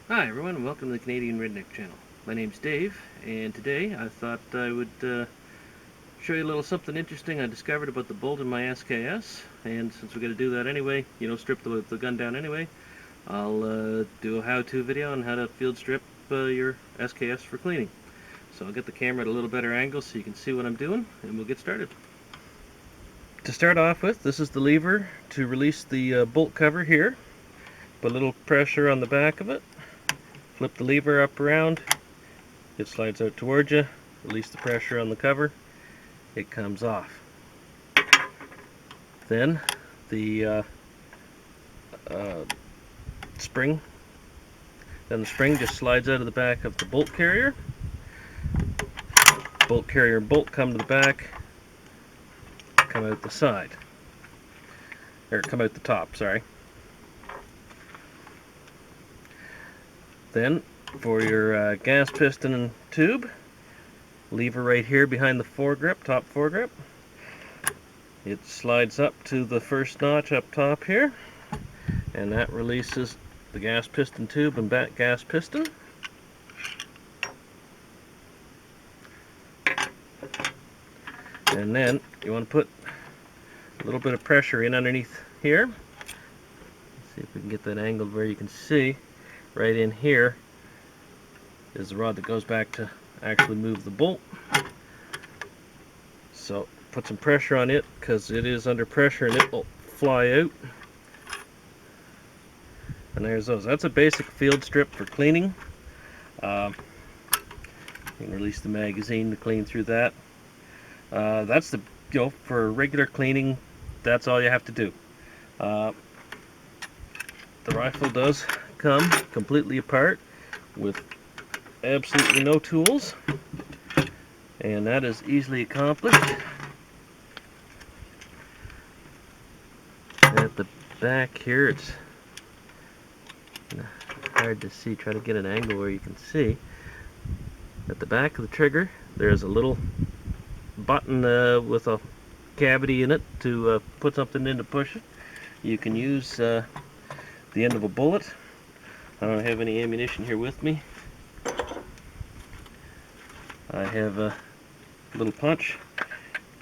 Hi everyone, and welcome to the Canadian Redneck channel. My name's Dave, and today I thought I would show you a little something interesting I discovered about the bolt in my SKS. And since we're going to do that anyway, strip the gun down anyway, I'll do a how-to video on how to field strip your SKS for cleaning. So I'll get the camera at a little better angle so you can see what I'm doing, and we'll get started. To start off with, this is the lever to release the bolt cover here. Put a little pressure on the back of it. Flip the lever up around, it slides out towards you, release the pressure on the cover, it comes off. Then the spring just slides out of the back of the bolt carrier. Bolt carrier and bolt come to the back, come out the side, or come out the top, sorry. Then for your gas piston and tube, lever right here behind the foregrip, top foregrip. It slides up to the first notch up top here, and that releases the gas piston tube and back gas piston. And then you want to put a little bit of pressure in underneath here. Let's see if we can get that angled where you can see. Right in here is the rod that goes back to actually move the bolt. So put some pressure on it because it is under pressure and it will fly out. And there's those. That's a basic field strip for cleaning. You can release the magazine to clean through that. That's the for regular cleaning. That's all you have to do. The rifle does come completely apart with absolutely no tools, and that is easily accomplished. At the back here, it's hard to see. Try to get an angle where you can see. At the back of the trigger, there's a little button with a cavity in it to put something in to push it. You can use the end of a bullet. I don't have any ammunition here with me. I have a little punch.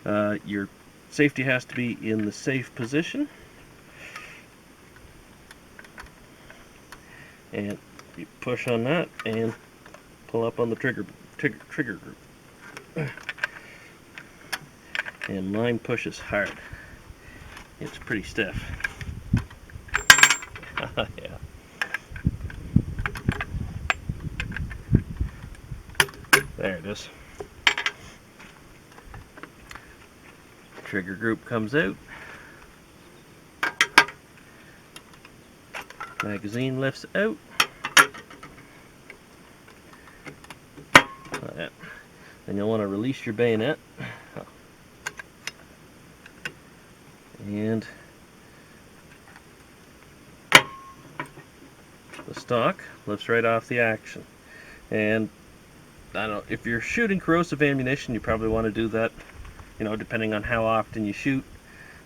Your safety has to be in the safe position. And you push on that and pull up on the trigger group. And mine pushes hard. It's pretty stiff. Yeah. There it is. Trigger group comes out. Magazine lifts out. Like that. And you'll want to release your bayonet. And the stock lifts right off the action. And I don't know, if you're shooting corrosive ammunition, you probably want to do that, depending on how often you shoot,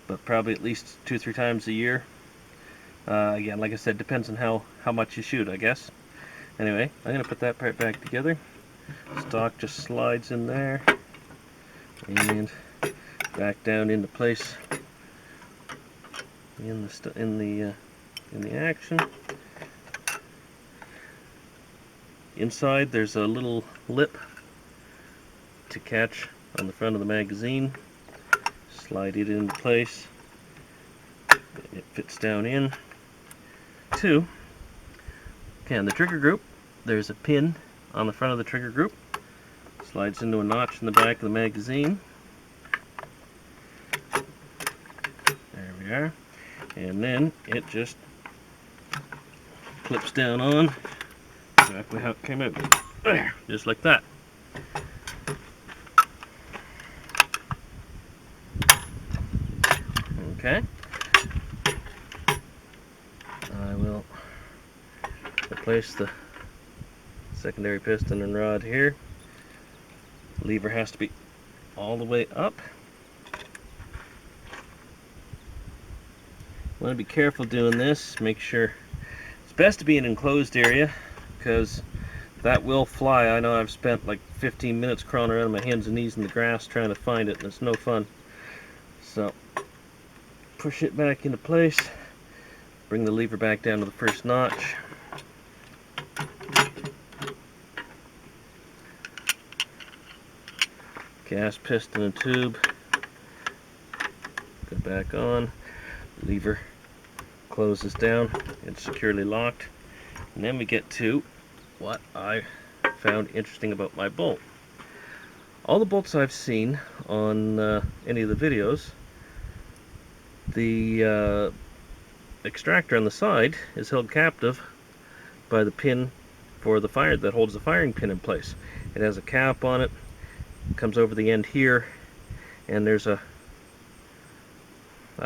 but probably at least 2 or 3 times a year. Again, like I said, depends on how much you shoot, I guess. Anyway, I'm going to put that part back together. Stock just slides in there and back down into place in the action. Inside there's a little lip to catch on the front of the magazine. Slide it into place. It fits down in. Okay, on the trigger group, there's a pin on the front of the trigger group. Slides into a notch in the back of the magazine. There we are. And then it just clips down on exactly how it came out. There, just like that. Okay. I will replace the secondary piston and rod here. Lever has to be all the way up. Want to be careful doing this. Make sure it's best to be in an enclosed area because that will fly. I know I've spent like 15 minutes crawling around on my hands and knees in the grass trying to find it, and it's no fun. So push it back into place, bring the lever back down to the first notch. Gas piston and tube go back on. Lever closes down. It's securely locked. And then we get to what I found interesting about my bolt. All the bolts I've seen on any of the videos, the extractor on the side is held captive by the pin for the fire that holds the firing pin in place. It has a cap on it, comes over the end here, and there's a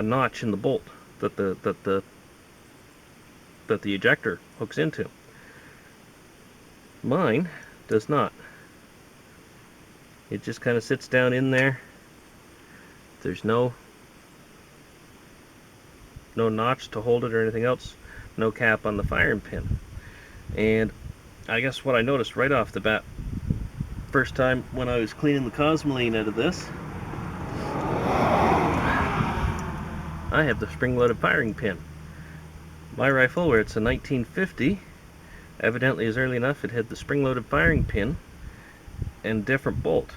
notch in the bolt that the ejector hooks into. Mine does not. It just kind of sits down in there. There's no notch to hold it or anything else. No cap on the firing pin. And I guess what I noticed right off the bat, first time when I was cleaning the cosmoline out of this, I have the spring-loaded firing pin. My rifle, where it's a 1950, evidently is early enough, it had the spring-loaded firing pin and different bolt.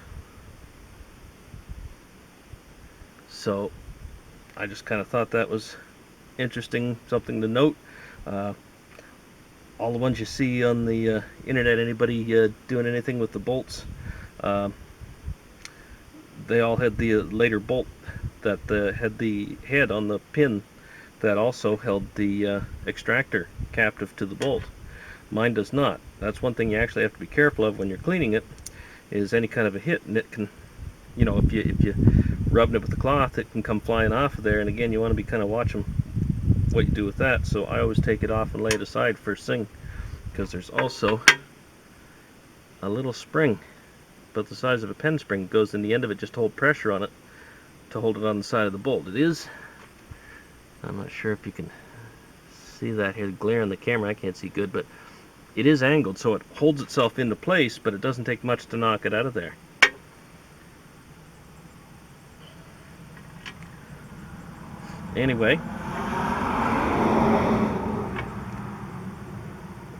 So I just kind of thought that was interesting, something to note. All the ones you see on the internet, anybody doing anything with the bolts, they all had the later bolt that had the head on the pin that also held the extractor captive to the bolt. Mine does not. That's one thing you actually have to be careful of when you're cleaning it, is any kind of a hit, and it can, you know, if you rubbing it with the cloth, it can come flying off of there, and again, you want to be kind of watching what you do with that. So I always take it off and lay it aside first thing, because there's also a little spring about the size of a pen spring goes in the end of it just to hold pressure on it, to hold it on the side of the bolt. It is, I'm not sure if you can see that here, the glare on the camera, I can't see good, but it is angled, so it holds itself into place, but it doesn't take much to knock it out of there. Anyway,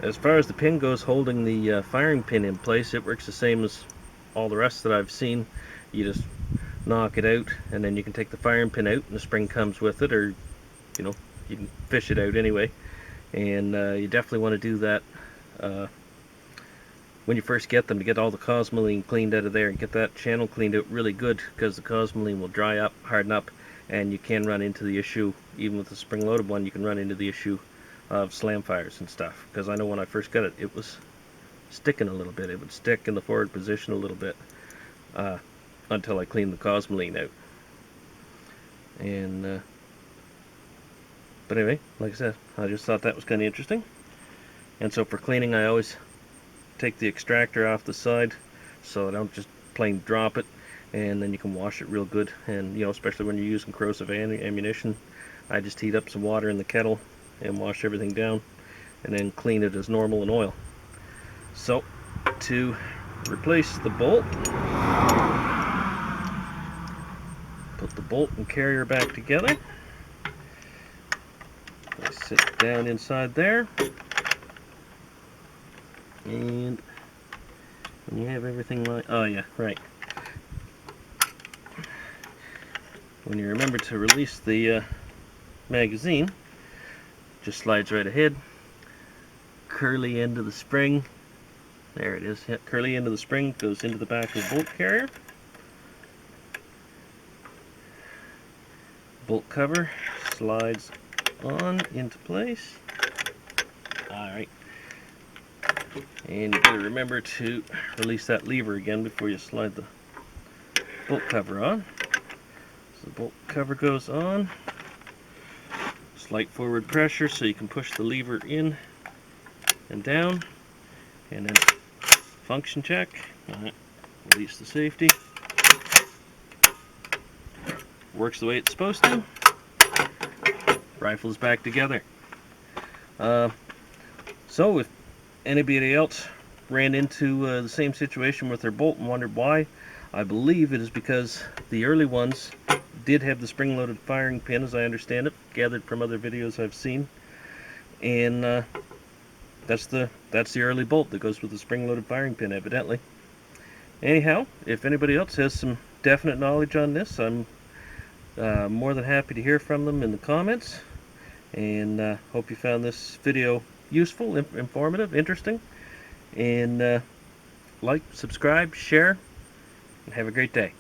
as far as the pin goes holding the firing pin in place, it works the same as all the rest that I've seen. You just knock it out, and then you can take the firing pin out, and the spring comes with it, or you know, you can fish it out anyway. And you definitely want to do that when you first get them, to get all the cosmoline cleaned out of there and get that channel cleaned out really good, because the cosmoline will dry up, harden up, and you can run into the issue, even with the spring-loaded one, you can run into the issue of slam fires and stuff. Because I know when I first got it, it was sticking a little bit. It would stick in the forward position a little bit until I cleaned the cosmoline out. And but anyway, like I said, I just thought that was kind of interesting. And so for cleaning, I always take the extractor off the side, so I don't just plain drop it, and then you can wash it real good. And you know, especially when you're using corrosive ammunition, I just heat up some water in the kettle and wash everything down, and then clean it as normal in oil. So to replace the bolt, put the bolt and carrier back together. I sit down inside there, and when you have everything like, oh yeah, right. When you remember to release the magazine, just slides right ahead. Curly end of the spring, there it is. Yep, curly end of the spring goes into the back of the bolt carrier. Bolt cover slides on into place. Alright, and you gotta remember to release that lever again before you slide the bolt cover on. So the bolt cover goes on, slight forward pressure so you can push the lever in and down, and then function check. Alright, release the safety. Works the way it's supposed to. Rifle's back together. So anybody else ran into the same situation with their bolt and wondered why, I believe it is because the early ones did have the spring-loaded firing pin, as I understand it, gathered from other videos I've seen, and that's the early bolt that goes with the spring-loaded firing pin, evidently. Anyhow, if anybody else has some definite knowledge on this, I'm more than happy to hear from them in the comments, and hope you found this video useful, informative, interesting, and like, subscribe, share, and have a great day.